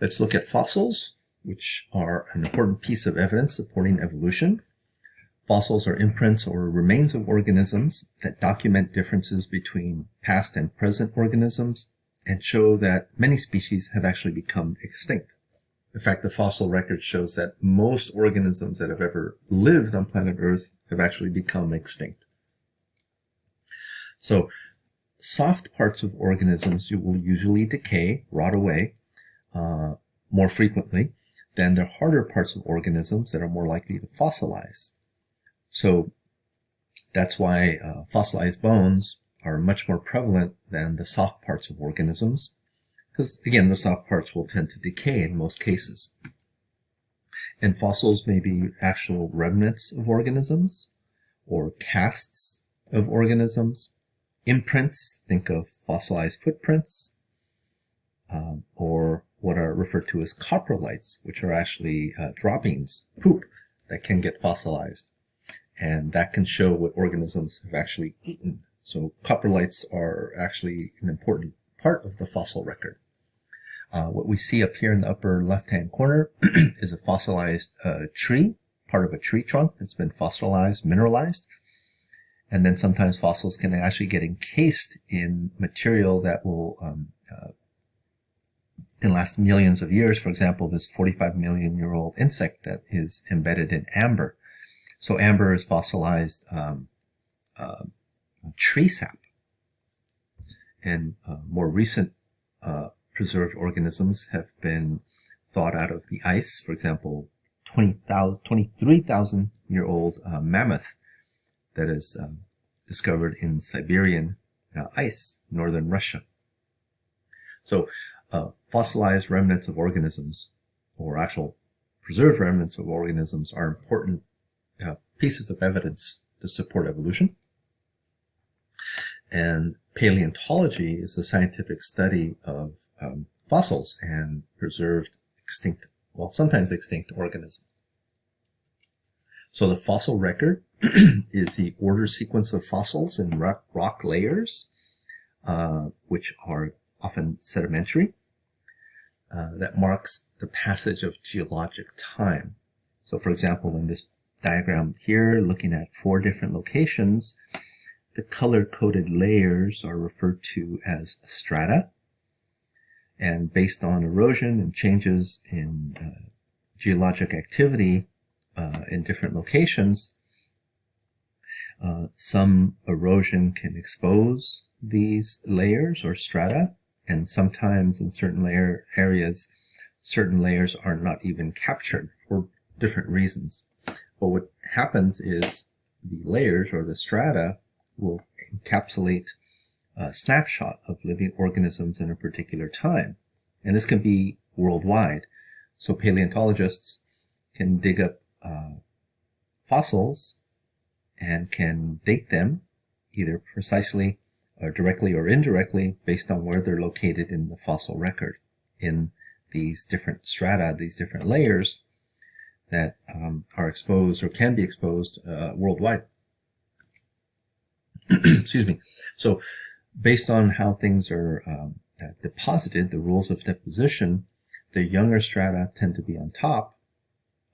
Let's look at fossils, which are an important piece of evidence supporting evolution. Fossils are imprints or remains of organisms that document differences between past and present organisms and show that many species have actually become extinct. In fact, the fossil record shows that most organisms that have ever lived on planet Earth have actually become extinct. So, soft parts of organisms will usually decay, rot away, more frequently than the harder parts of organisms that are more likely to fossilize. So that's why fossilized bones are much more prevalent than the soft parts of organisms, because again, the soft parts will tend to decay in most cases. And fossils may be actual remnants of organisms or casts of organisms, imprints, think of fossilized footprints, or what are referred to as coprolites, which are actually droppings, poop, that can get fossilized. And that can show what organisms have actually eaten. So coprolites are actually an important part of the fossil record. What we see up here in the upper left-hand corner is a fossilized tree, part of a tree trunk that's been fossilized, mineralized. And then sometimes fossils can actually get encased in material that will can last millions of years. For example, this 45-million-year-old insect that is embedded in amber. So amber is fossilized tree sap. And more recent preserved organisms have been thought out of the ice. For example, 23,000-year-old mammoth that is discovered in Siberian ice, northern Russia. So fossilized remnants of organisms, or actual preserved remnants of organisms, are important pieces of evidence to support evolution. And paleontology is the scientific study of fossils and preserved extinct, well, sometimes extinct organisms. So the fossil record is the order sequence of fossils in rock layers, which are often sedimentary, that marks the passage of geologic time. So for example, in this diagram here, looking at 4 different locations, the color-coded layers are referred to as strata. And based on erosion and changes in geologic activity in different locations, some erosion can expose these layers or strata, and sometimes in certain areas, certain layers are not even captured for different reasons. But what happens is the layers or the strata will encapsulate a snapshot of living organisms in a particular time. And this can be worldwide. So paleontologists can dig up fossils and can date them either precisely or directly or indirectly based on where they're located in the fossil record in these different strata, these different layers that are exposed or can be exposed worldwide. Excuse me. So based on how things are deposited, the rules of deposition, the younger strata tend to be on top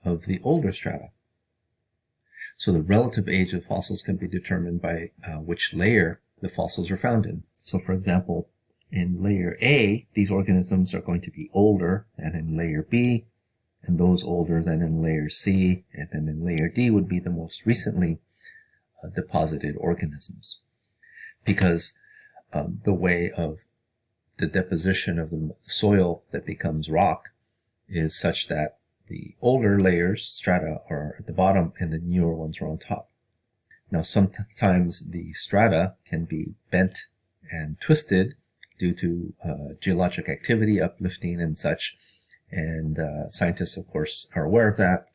of the older strata. So the relative age of fossils can be determined by which layer the fossils are found in. So for example, in layer A, these organisms are going to be older than in layer B, and those older than in layer C, and then in layer D would be the most recently deposited organisms. Because the way of the deposition of the soil that becomes rock is such that the older layers, strata, are at the bottom and the newer ones are on top. Now sometimes the strata can be bent and twisted due to geologic activity, uplifting and such, and scientists of course are aware of that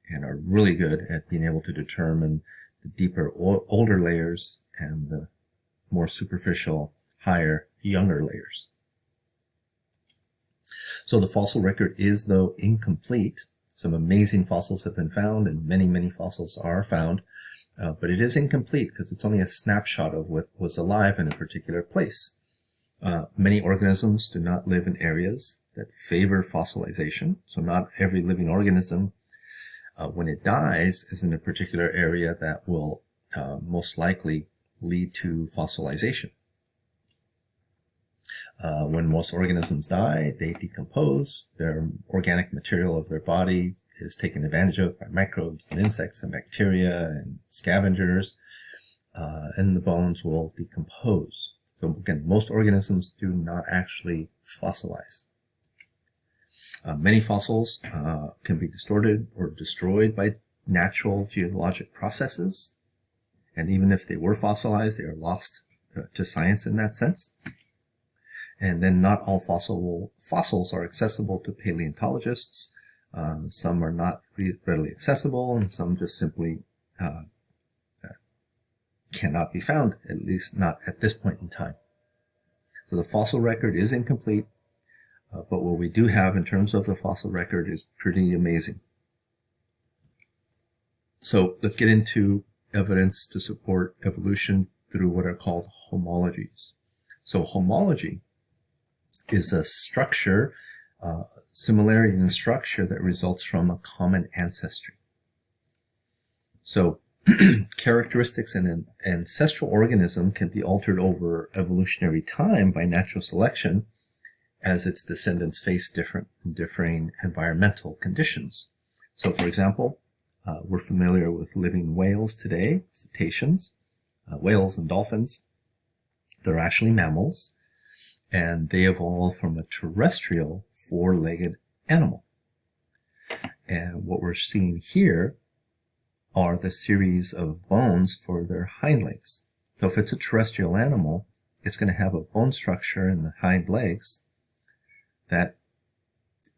and are really good at being able to determine the deeper older layers and the more superficial, higher, younger layers. So the fossil record is, though, incomplete. Some amazing fossils have been found, and many, many fossils are found, but it is incomplete because it's only a snapshot of what was alive in a particular place. Many organisms do not live in areas that favor fossilization. So not every living organism, when it dies, is in a particular area that will most likely lead to fossilization. When most organisms die, they decompose. Their organic material of their body is taken advantage of by microbes and insects and bacteria and scavengers, and the bones will decompose. So again, most organisms do not actually fossilize. Many fossils can be distorted or destroyed by natural geologic processes. And even if they were fossilized, they are lost to science in that sense. And then not all fossils are accessible to paleontologists. Some are not readily accessible, and some just simply cannot be found, at least not at this point in time. So the fossil record is incomplete, but what we do have in terms of the fossil record is pretty amazing. So let's get into evidence to support evolution through what are called homologies. So homology is a structure, similarity in structure that results from a common ancestry. So characteristics in an ancestral organism can be altered over evolutionary time by natural selection as its descendants face differing environmental conditions. So for example, we're familiar with living whales today, cetaceans, whales and dolphins. They're actually mammals, and they evolved from a terrestrial four-legged animal. And what we're seeing here are the series of bones for their hind legs. So if it's a terrestrial animal, it's going to have a bone structure in the hind legs that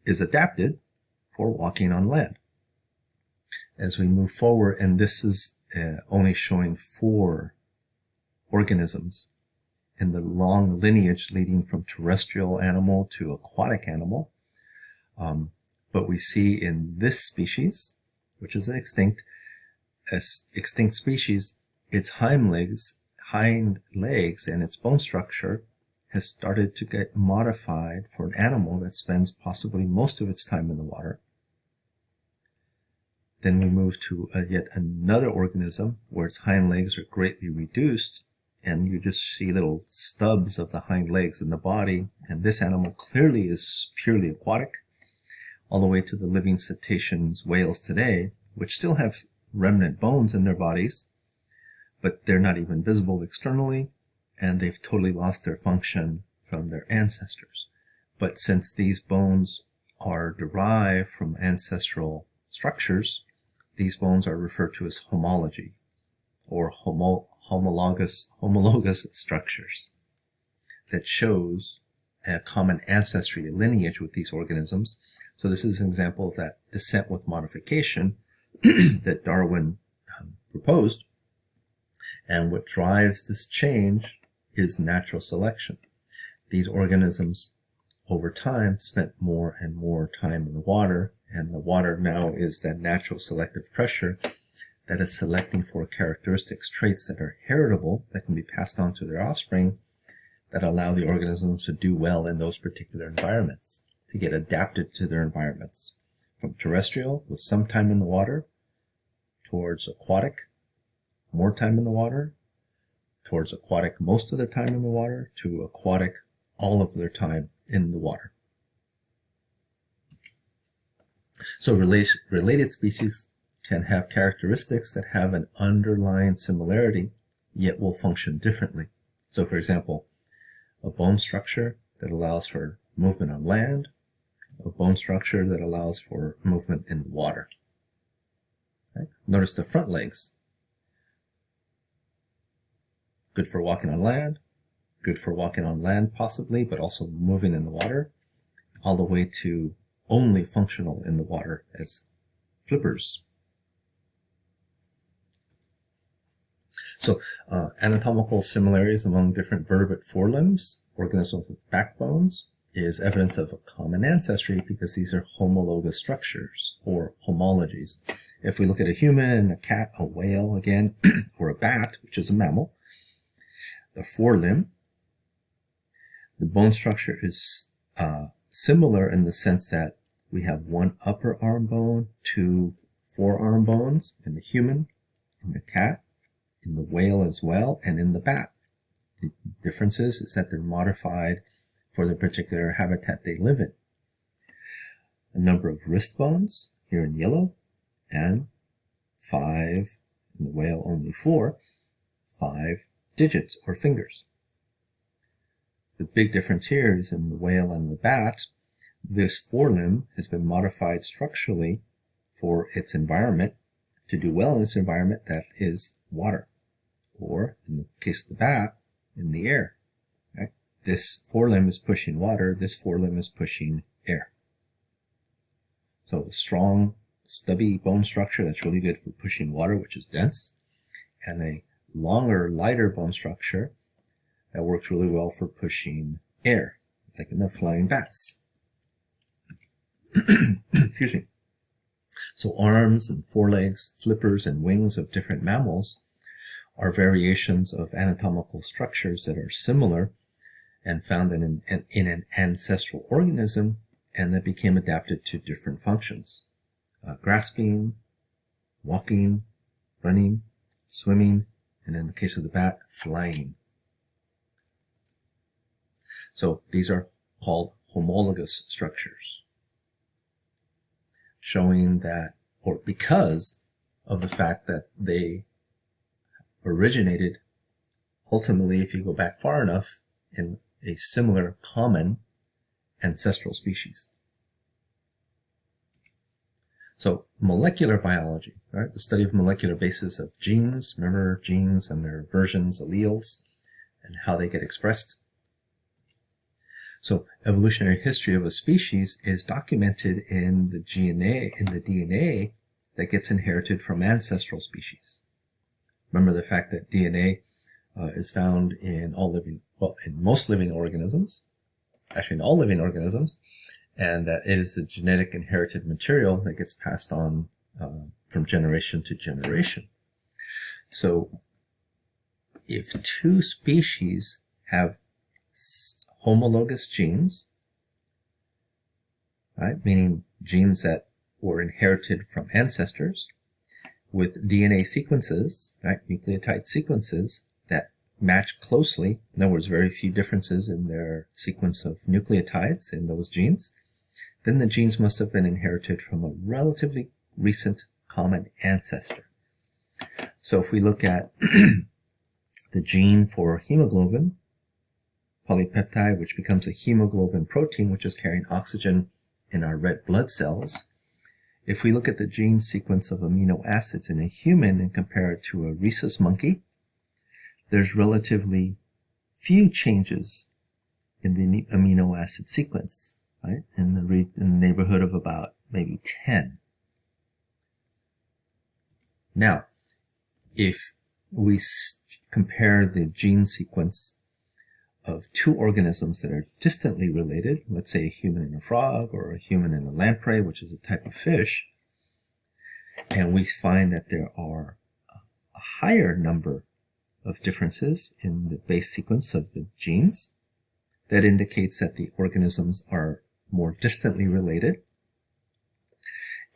is adapted for walking on land. As we move forward, and this is only showing 4 organisms in the long lineage leading from terrestrial animal to aquatic animal. But we see in this species, which is an extinct species, its hind legs and its bone structure has started to get modified for an animal that spends possibly most of its time in the water. Then we move to yet another organism where its hind legs are greatly reduced, and you just see little stubs of the hind legs in the body, and this animal clearly is purely aquatic, all the way to the living cetaceans, whales today, which still have remnant bones in their bodies, but they're not even visible externally, and they've totally lost their function from their ancestors. But since these bones are derived from ancestral structures, these bones are referred to as homology, or homologous structures that shows a common ancestry, a lineage with these organisms. So this is an example of that descent with modification that Darwin proposed. And what drives this change is natural selection. These organisms over time spent more and more time in the water, and the water now is that natural selective pressure that is selecting for characteristics, traits that are heritable, that can be passed on to their offspring, that allow the organisms to do well in those particular environments, to get adapted to their environments. From terrestrial, with some time in the water, towards aquatic, more time in the water, towards aquatic most of their time in the water, to aquatic all of their time in the water. So related species can have characteristics that have an underlying similarity, yet will function differently. So for example, a bone structure that allows for movement on land, a bone structure that allows for movement in the water. Okay? Notice the front legs. Good for walking on land, good for walking on land possibly, but also moving in the water, all the way to only functional in the water as flippers. So anatomical similarities among different vertebrate forelimbs, organisms with backbones, is evidence of a common ancestry because these are homologous structures, or homologies. If we look at a human, a cat, a whale again, or a bat, which is a mammal, the forelimb, The bone structure is similar in the sense that we have one upper arm bone, two forearm bones in the human, in the cat, in the whale as well, and in the bat. The difference is that they're modified for the particular habitat they live in. A number of wrist bones, here in yellow, and 5, in the whale only 4, 5 digits or fingers. The big difference here is in the whale and the bat, this forelimb has been modified structurally for its environment to do well in its environment, that is water, or in the case of the bat, in the air. Right? This forelimb is pushing water, this forelimb is pushing air. So a strong, stubby bone structure that's really good for pushing water, which is dense, and a longer, lighter bone structure that works really well for pushing air, like in the flying bats. Excuse me. So arms and forelegs, flippers, and wings of different mammals are variations of anatomical structures that are similar and found in an ancestral organism, and that became adapted to different functions. Grasping, walking, running, swimming, and in the case of the bat, flying. So these are called homologous structures, showing that, or because of the fact that they originated, ultimately, if you go back far enough, in a similar common ancestral species. So molecular biology, right? The study of molecular bases of genes, remember genes and their versions, alleles, and how they get expressed. So evolutionary history of a species is documented in the DNA that gets inherited from ancestral species. Remember the fact that DNA is found in in most living organisms, actually in all living organisms, and that it is the genetic inherited material that gets passed on from generation to generation. So if two species have homologous genes, right, meaning genes that were inherited from ancestors, with DNA sequences, right, nucleotide sequences that match closely, in other words, very few differences in their sequence of nucleotides in those genes, then the genes must have been inherited from a relatively recent common ancestor. So if we look at the gene for hemoglobin, polypeptide, which becomes a hemoglobin protein, which is carrying oxygen in our red blood cells, if we look at the gene sequence of amino acids in a human and compare it to a rhesus monkey, there's relatively few changes in the amino acid sequence, right? In the neighborhood of about maybe 10. Now, if we compare the gene sequence of two organisms that are distantly related, let's say a human and a frog, or a human and a lamprey, which is a type of fish, and we find that there are a higher number of differences in the base sequence of the genes, that indicates that the organisms are more distantly related,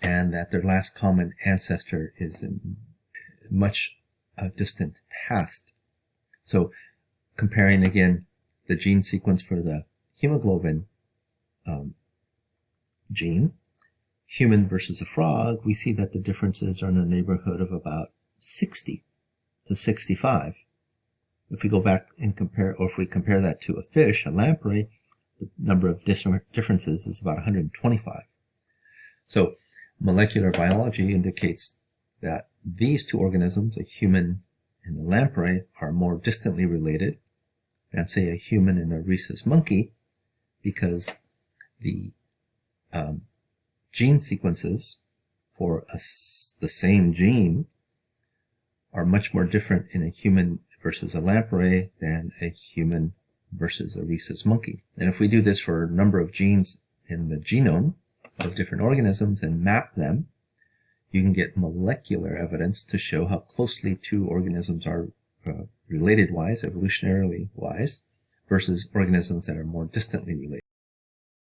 and that their last common ancestor is in much distant past. So comparing again the gene sequence for the hemoglobin gene, human versus a frog, we see that the differences are in the neighborhood of about 60 to 65. If we go back and compare, or if we compare that to a fish, a lamprey, the number of differences is about 125. So molecular biology indicates that these two organisms, a human and a lamprey, are more distantly related than, say, a human and a rhesus monkey, because the gene sequences for the same gene are much more different in a human versus a lamprey than a human versus a rhesus monkey. And if we do this for a number of genes in the genome of different organisms and map them, you can get molecular evidence to show how closely two organisms are related-wise, evolutionarily-wise, versus organisms that are more distantly related.